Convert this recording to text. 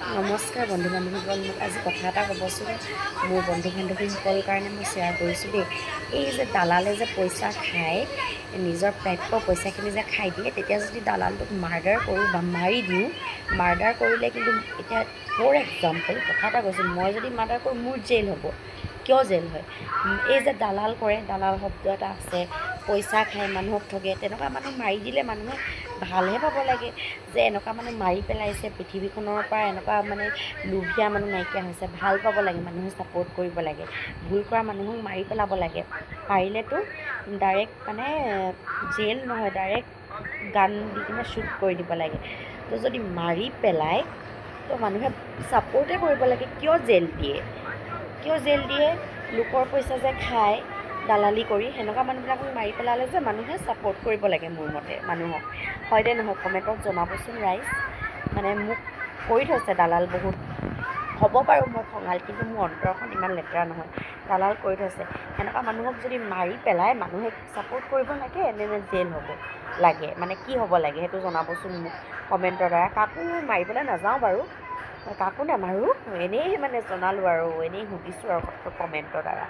নমস্কাৰ বন্ধু বান্ধৱীসকল, মোক আজি কথা এটা ক'বচোন। মোৰ বন্ধু বান্ধৱীসকলৰ কাৰণে মই শ্বেয়াৰ কৰিছোঁ দেই। এই যে দালালে যে পইচা খায়, নিজৰ প্ৰাপ্য পইচাখিনি যে খাই দিয়ে, তেতিয়া যদি দালালটোক মাৰ্ডাৰ কৰোঁ বা মাৰি দিওঁ, মাৰ্ডাৰ কৰিলে কিন্তু এতিয়া ফৰ এক্সাম্পল কথা এটা কৈছোঁ, মই যদি মাৰ্ডাৰ কৰোঁ মোৰ জেইল হ'ব। কিয় জেইল হয়? এই যে দালাল কৰে, দালাল শব্দ এটা আছে, পইচা খায়, মানুহক ঠগে, তেনেকুৱা মানুহ মাৰি দিলে মানুহে ভালহে পাব লাগে যে এনেকুৱা মানুহ মাৰি পেলাইছে, পৃথিৱীখনৰ পৰা এনেকুৱা লোভীয়া মানুহ নাইকিয়া হৈছে, ভাল পাব লাগে, মানুহে ছাপোৰ্ট কৰিব লাগে। ভুল কৰা মানুহক মাৰি পেলাব লাগে, পাৰিলেতো ডাইৰেক্ট জেইল নহয়, ডাইৰেক্ট গান দি কিনে শ্বুট কৰি দিব লাগে। তো যদি মাৰি পেলায় তো মানুহে ছাপোৰ্টে কৰিব লাগে। কিয় জেইল দিয়ে? লোকৰ পইচা যে খায় দালালি কৰি, সেনেকুৱা মানুহবিলাকক মাৰি পেলালে যে মানুহে ছাপোৰ্ট কৰিব লাগে মোৰ মতে মানুহক। হয় দে নহয়, কমেণ্টত জনাবচোন ৰাইজ। মোক কৰি থৈছে দালাল বহুত, হ'ব বাৰু মই খঙাল, কিন্তু মোৰ অন্তৰখন ইমান লেতেৰা নহয়। দালাল কৰি থৈছে, সেনেকুৱা মানুহক যদি মাৰি পেলায় মানুহে ছাপোৰ্ট কৰিব লাগে নে জেইল হ'ব লাগে, কি হ'ব লাগে সেইটো জনাবচোন মোক কমেণ্টৰ দ্বাৰা। কাকো মাৰিবলৈ নাযাওঁ বাৰু, কাকো নামাৰোঁ, এনেই জনালোঁ আৰু, এনেই সুধিছোঁ আৰু কমেণ্টৰ দ্বাৰা।